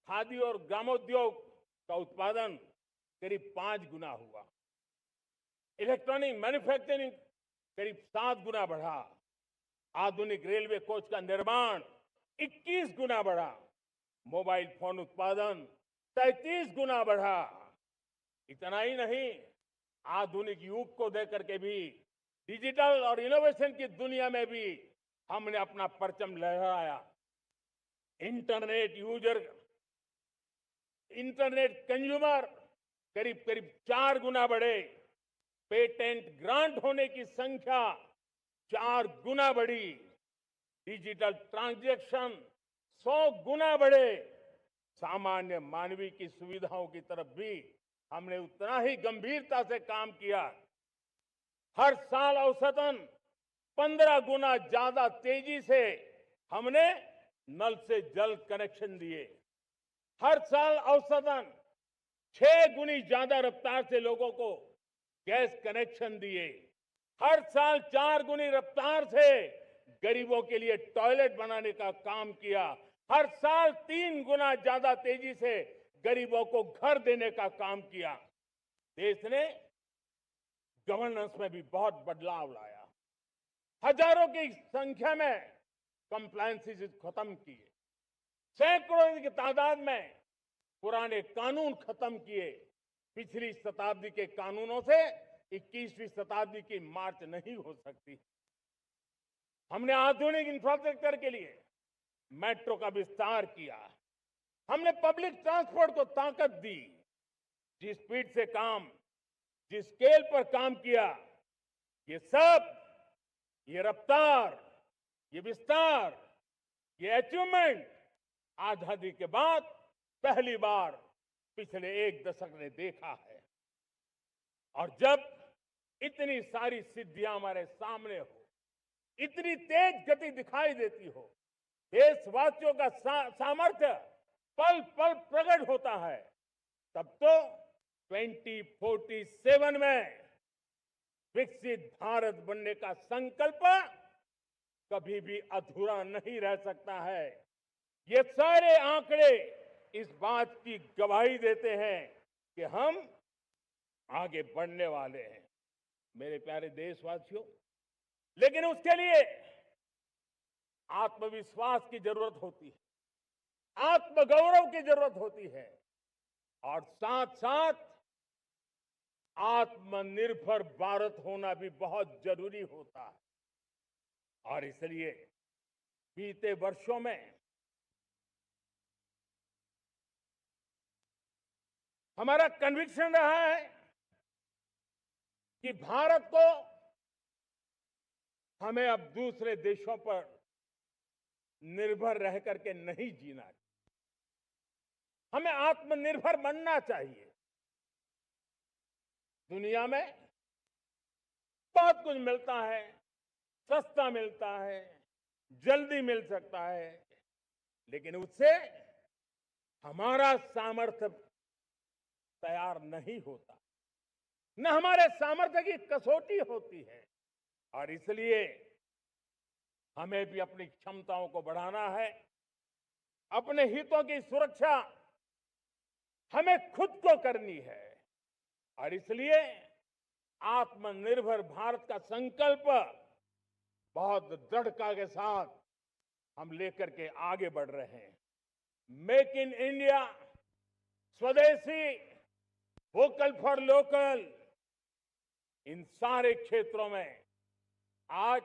खादी और ग्रामोद्योग का उत्पादन करीब 5 गुना हुआ। इलेक्ट्रॉनिक मैन्युफैक्चरिंग करीब 7 गुना बढ़ा। आधुनिक रेलवे कोच का निर्माण 21 गुना बढ़ा। मोबाइल फोन उत्पादन 33 गुना बढ़ा। इतना ही नहीं, आधुनिक युग को देकर के भी डिजिटल और इनोवेशन की दुनिया में भी हमने अपना परचम लहराया। इंटरनेट कंज्यूमर करीब करीब 4 गुना बढ़े। पेटेंट ग्रांट होने की संख्या 4 गुना बढ़ी। डिजिटल ट्रांजैक्शन 100 गुना बढ़े। सामान्य मानवीय की सुविधाओं की तरफ भी हमने उतना ही गंभीरता से काम किया। हर साल औसतन 15 गुना ज्यादा तेजी से हमने नल से जल कनेक्शन दिए। हर साल औसतन 6 गुनी ज्यादा रफ्तार से लोगों को गैस कनेक्शन दिए। हर साल 4 गुनी रफ्तार से गरीबों के लिए टॉयलेट बनाने का काम किया। हर साल 3 गुना ज्यादा तेजी से गरीबों को घर देने का काम किया। देश ने गवर्नेंस में भी बहुत बदलाव लाया। हजारों की संख्या में कंप्लायंसेस खत्म किए। सैकड़ों की तादाद में पुराने कानून खत्म किए। पिछली शताब्दी के कानूनों से 21वीं शताब्दी की मार्च नहीं हो सकती। हमने आधुनिक इंफ्रास्ट्रक्चर के लिए मेट्रो का विस्तार किया। हमने पब्लिक ट्रांसपोर्ट को ताकत दी। जिस स्पीड से काम, जिस स्केल पर काम किया, ये सब, ये रफ्तार, ये विस्तार, ये अचीवमेंट आजादी के बाद पहली बार पिछले एक दशक ने देखा है। और जब इतनी सारी सिद्धियां हमारे सामने हो, इतनी तेज गति दिखाई देती हो, देशवासियों का सामर्थ्य पल पल प्रकट होता है, तब तो 2047 में विकसित भारत बनने का संकल्प कभी भी अधूरा नहीं रह सकता है। ये सारे आंकड़े इस बात की गवाही देते हैं कि हम आगे बढ़ने वाले हैं। मेरे प्यारे देशवासियों, लेकिन उसके लिए आत्मविश्वास की जरूरत होती है, आत्मगौरव की जरूरत होती है, और साथ साथ आत्मनिर्भर भारत होना भी बहुत जरूरी होता है। और इसलिए बीते वर्षों में हमारा कन्विक्शन रहा है कि भारत को हमें अब दूसरे देशों पर निर्भर रह करके नहीं जीना चाहिए, हमें आत्मनिर्भर बनना चाहिए। दुनिया में बहुत कुछ मिलता है, सस्ता मिलता है, जल्दी मिल सकता है, लेकिन उससे हमारा सामर्थ्य तैयार नहीं होता, न हमारे सामर्थ्य की कसौटी होती है। और इसलिए हमें भी अपनी क्षमताओं को बढ़ाना है, अपने हितों की सुरक्षा हमें खुद को करनी है। और इसलिए आत्मनिर्भर भारत का संकल्प बहुत दृढ़ता के साथ हम लेकर के आगे बढ़ रहे हैं। मेक इन इंडिया, स्वदेशी, वोकल फॉर लोकल, इन सारे क्षेत्रों में आज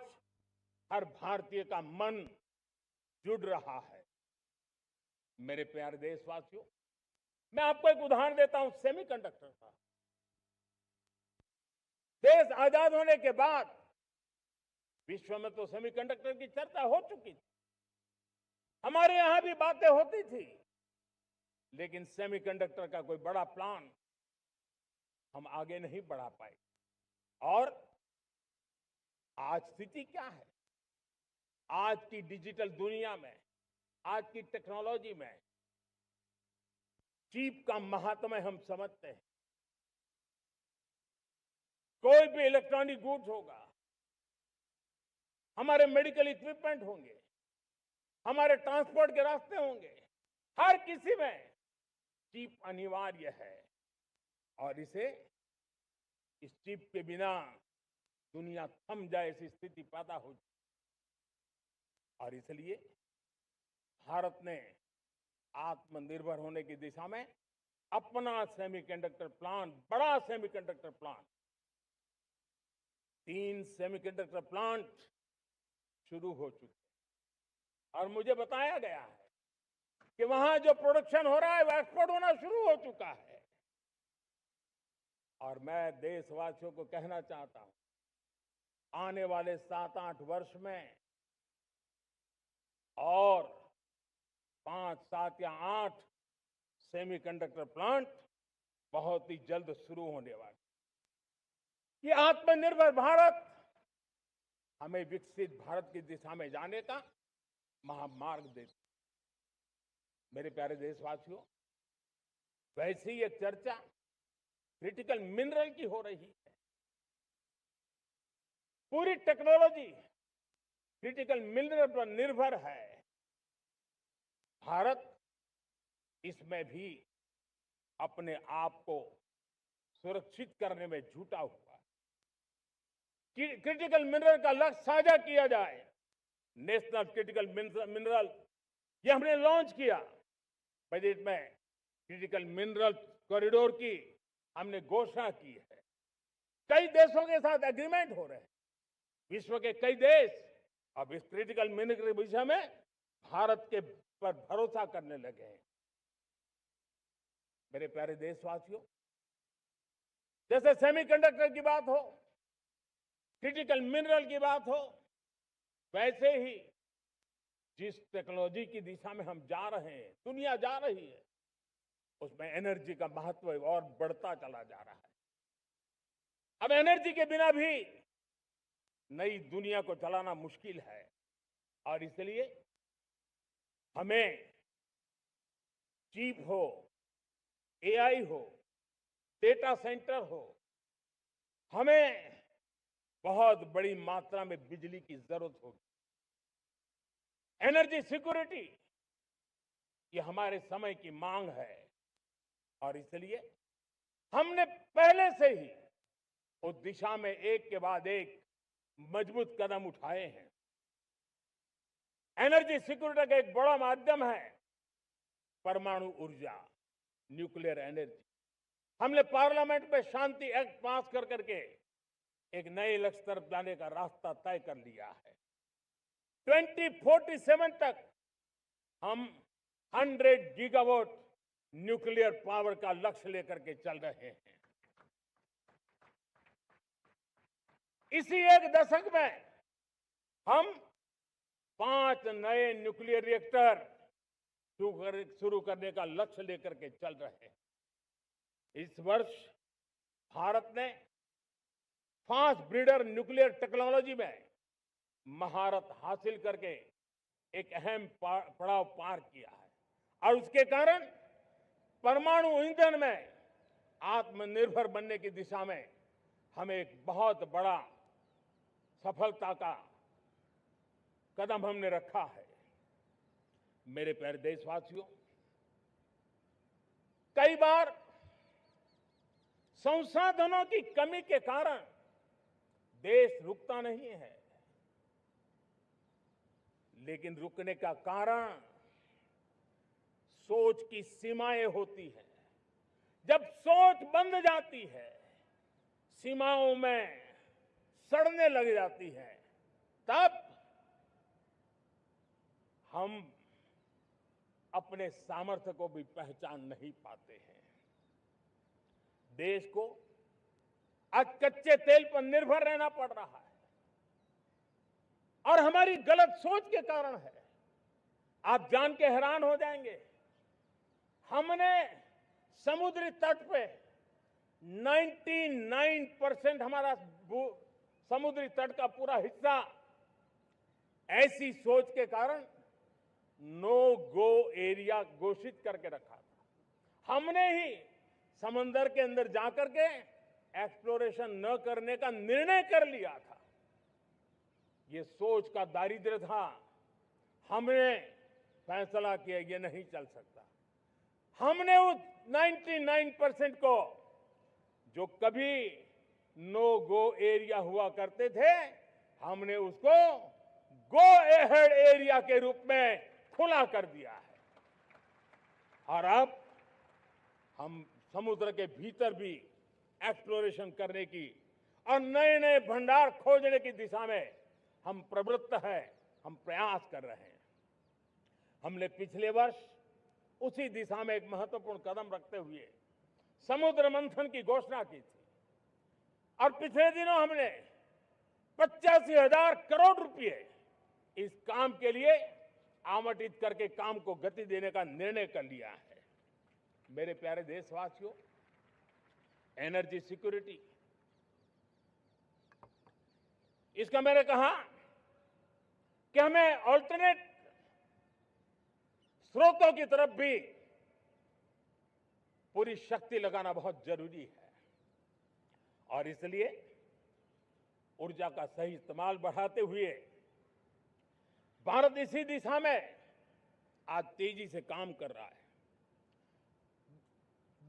हर भारतीय का मन जुड़ रहा है। मेरे प्यारे देशवासियों, मैं आपको एक उदाहरण देता हूं सेमीकंडक्टर का। देश आजाद होने के बाद विश्व में तो सेमीकंडक्टर की चर्चा हो चुकी थी, हमारे यहां भी बातें होती थी, लेकिन सेमीकंडक्टर का कोई बड़ा प्लान हम आगे नहीं बढ़ा पाए। और आज स्थिति क्या है? आज की डिजिटल दुनिया में, आज की टेक्नोलॉजी में चिप का महात्म्य हम समझते हैं। कोई भी इलेक्ट्रॉनिक गुड्स होगा, हमारे मेडिकल इक्विपमेंट होंगे, हमारे ट्रांसपोर्ट के रास्ते होंगे, हर किसी में चिप अनिवार्य है। और इस चिप के बिना दुनिया थम जाए ऐसी स्थिति पैदा हो जाए। और इसलिए भारत ने आत्मनिर्भर होने की दिशा में अपना सेमीकंडक्टर प्लांट, बड़ा सेमीकंडक्टर प्लांट, 3 सेमीकंडक्टर प्लांट शुरू हो चुके हैं। और मुझे बताया गया है कि वहां जो प्रोडक्शन हो रहा है वो एक्सपोर्ट होना शुरू हो चुका है। और मैं देशवासियों को कहना चाहता हूं, आने वाले 7-8 वर्ष में और 5, 7 या 8 सेमीकंडक्टर प्लांट बहुत ही जल्द शुरू होने वाले। ये आत्मनिर्भर भारत हमें विकसित भारत की दिशा में जाने का महामार्ग देती। मेरे प्यारे देशवासियों, वैसे ही एक चर्चा क्रिटिकल मिनरल की हो रही है। पूरी टेक्नोलॉजी क्रिटिकल मिनरल पर निर्भर है। भारत इसमें भी अपने आप को सुरक्षित करने में जुटा हुआ है। क्रिटिकल मिनरल का लक्ष्य साझा किया जाए। नेशनल क्रिटिकल मिनरल ये हमने लॉन्च किया। बजट में क्रिटिकल मिनरल कॉरिडोर की हमने घोषणा की है। कई देशों के साथ एग्रीमेंट हो रहे हैं। विश्व के कई देश अब इस क्रिटिकल मिनरल के विषय में भारत के पर भरोसा करने लगे हैं। मेरे प्यारे देशवासियों, जैसे सेमीकंडक्टर की बात हो, क्रिटिकल मिनरल की बात हो, वैसे ही जिस टेक्नोलॉजी की दिशा में हम जा रहे हैं, दुनिया जा रही है, उसमें एनर्जी का महत्व और बढ़ता चला जा रहा है। अब एनर्जी के बिना भी नई दुनिया को चलाना मुश्किल है और इसलिए हमें चिप हो, एआई हो, डेटा सेंटर हो, हमें बहुत बड़ी मात्रा में बिजली की जरूरत होगी। एनर्जी सिक्योरिटी ये हमारे समय की मांग है और इसलिए हमने पहले से ही उस दिशा में एक के बाद एक मजबूत कदम उठाए हैं। एनर्जी सिक्योरिटी का एक बड़ा माध्यम है परमाणु ऊर्जा, न्यूक्लियर एनर्जी। हमने पार्लियामेंट में शांति एक्ट पास कर करके एक नए लक्ष्य तरफ जाने का रास्ता तय कर लिया है। 2047 तक हम 100 गीगावाट न्यूक्लियर पावर का लक्ष्य लेकर के चल रहे हैं। इसी एक दशक में हम 5 नए न्यूक्लियर रिएक्टर शुरू करने का लक्ष्य लेकर के चल रहे हैं। इस वर्ष भारत ने फास्ट ब्रीडर न्यूक्लियर टेक्नोलॉजी में महारत हासिल करके एक अहम पड़ाव पार किया है और उसके कारण परमाणु ईंधन में आत्मनिर्भर बनने की दिशा में हमें एक बहुत बड़ा सफलता का कदम हमने रखा है। मेरे प्यारे देशवासियों, कई बार संसाधनों की कमी के कारण देश रुकता नहीं है, लेकिन रुकने का कारण सोच की सीमाएं होती हैं। जब सोच बंध जाती है, सीमाओं में सड़ने लग जाती है, तब हम अपने सामर्थ्य को भी पहचान नहीं पाते हैं। देश को आज कच्चे तेल पर निर्भर रहना पड़ रहा है और हमारी गलत सोच के कारण है। आप जान के हैरान हो जाएंगे, हमने समुद्री तट पे 99% हमारा समुद्री तट का पूरा हिस्सा ऐसी सोच के कारण नो गो एरिया घोषित करके रखा था। हमने ही समंदर के अंदर जाकर के एक्सप्लोरेशन न करने का निर्णय कर लिया था। ये सोच का दारिद्र्य था। हमने फैसला किया ये नहीं चल सकता। हमने उस 99% को, जो कभी नो गो एरिया हुआ करते थे, हमने उसको गो एहेड एरिया के रूप में खुला कर दिया है और अब हम समुद्र के भीतर भी एक्सप्लोरेशन करने की और नए नए भंडार खोजने की दिशा में हम प्रवृत्त हैं, हम प्रयास कर रहे हैं। हमने पिछले वर्ष उसी दिशा में एक महत्वपूर्ण कदम रखते हुए समुद्र मंथन की घोषणा की थी और पिछले दिनों हमने 85,000 करोड़ रुपए इस काम के लिए आवंटित करके काम को गति देने का निर्णय कर लिया है। मेरे प्यारे देशवासियों, एनर्जी सिक्योरिटी, इसका मैंने कहा कि हमें ऑल्टरनेट स्रोतों की तरफ भी पूरी शक्ति लगाना बहुत जरूरी है और इसलिए ऊर्जा का सही इस्तेमाल बढ़ाते हुए भारत इसी दिशा में आज तेजी से काम कर रहा है।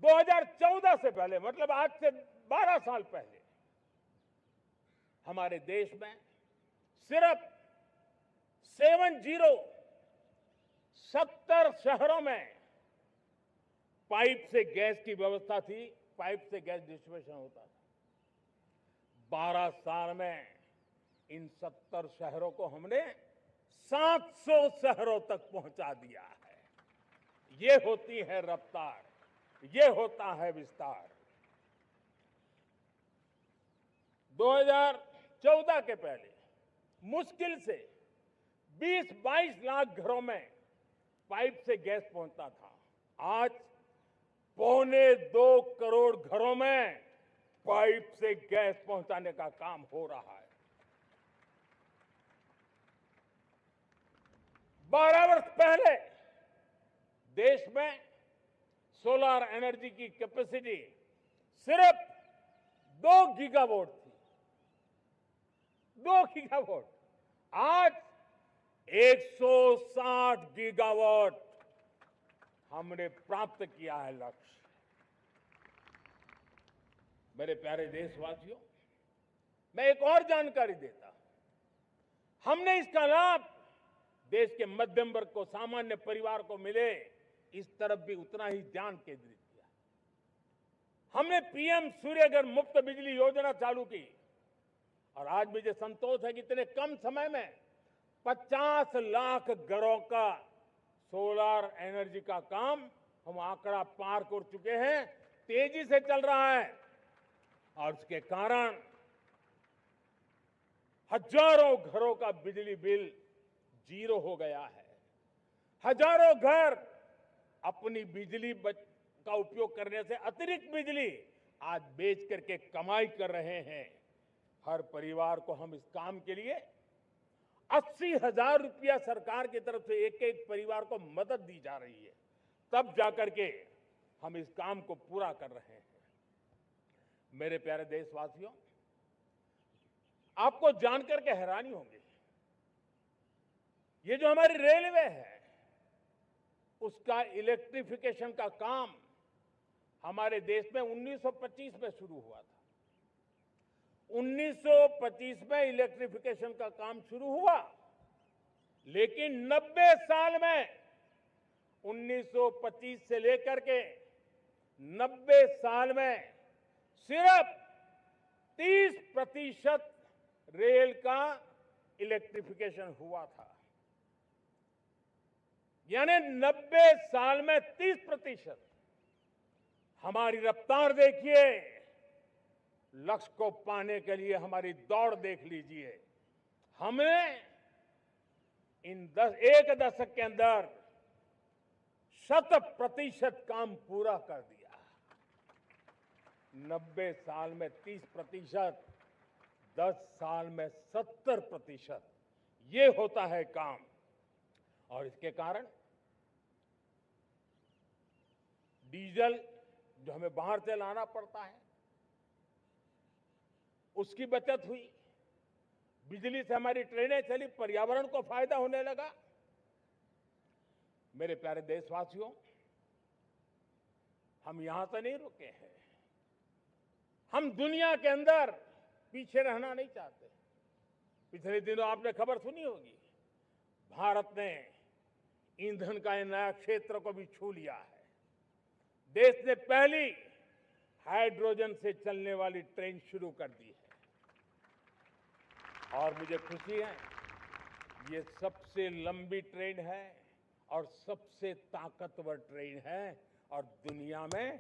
2014 से पहले, मतलब आज से 12 साल पहले, हमारे देश में सिर्फ 70 शहरों में पाइप से गैस की व्यवस्था थी, पाइप से गैस डिस्ट्रीब्यूशन होता था। 12 साल में इन 70 शहरों को हमने 700 शहरों तक पहुंचा दिया है। ये होती है रफ्तार, ये होता है विस्तार। 2014 के पहले मुश्किल से 20-22 लाख घरों में पाइप से गैस पहुंचता था। आज 2.25 करोड़ घरों में पाइप से गैस पहुंचाने का काम हो रहा है। 12 वर्ष पहले देश में सोलर एनर्जी की कैपेसिटी सिर्फ 2 गीगावाट थी। 2 गीगावाट, आज 160 गीगावाट हमने प्राप्त किया है लक्ष्य। मेरे प्यारे देशवासियों, मैं एक और जानकारी देता हूं। हमने इसका लाभ देश के मध्यम वर्ग को, सामान्य परिवार को मिले, इस तरफ भी उतना ही ध्यान केंद्रित किया। हमने पीएम सूर्यघर मुफ्त बिजली योजना चालू की और आज मुझे संतोष है कि इतने कम समय में 50 लाख घरों का सोलर एनर्जी का काम हम आंकड़ा पार कर चुके हैं। तेजी से चल रहा है और इसके कारण हजारों घरों का बिजली बिल 0 हो गया है। हजारों घर अपनी बिजली का उपयोग करने से अतिरिक्त बिजली आज बेच करके कमाई कर रहे हैं। हर परिवार को हम इस काम के लिए 80,000 रुपया सरकार की तरफ से एक एक परिवार को मदद दी जा रही है, तब जाकर के हम इस काम को पूरा कर रहे हैं। मेरे प्यारे देशवासियों, आपको जानकर के हैरानी होगी, ये जो हमारी रेलवे है उसका इलेक्ट्रिफिकेशन का काम हमारे देश में 1925 में शुरू हुआ था। 1925 में इलेक्ट्रिफिकेशन का काम शुरू हुआ, लेकिन 90 साल में 1925 से लेकर के 90 साल में सिर्फ 30% रेल का इलेक्ट्रिफिकेशन हुआ था। यानी 90 साल में 30%। हमारी रफ्तार देखिए, लक्ष्य को पाने के लिए हमारी दौड़ देख लीजिए। हमने एक दशक के अंदर 100% काम पूरा कर दिया। 90 साल में 30%, 10 साल में 70%, ये होता है काम। और इसके कारण डीजल जो हमें बाहर से लाना पड़ता है उसकी बचत हुई, बिजली से हमारी ट्रेनें चली, पर्यावरण को फायदा होने लगा। मेरे प्यारे देशवासियों, हम यहां से नहीं रुके हैं, हम दुनिया के अंदर पीछे रहना नहीं चाहते। पिछले दिनों आपने खबर सुनी होगी, भारत ने ईंधन का नया क्षेत्र को भी छू लिया है। देश ने पहली हाइड्रोजन से चलने वाली ट्रेन शुरू कर दी है और मुझे खुशी है, ये सबसे लंबी ट्रेन है और सबसे ताकतवर ट्रेन है और दुनिया में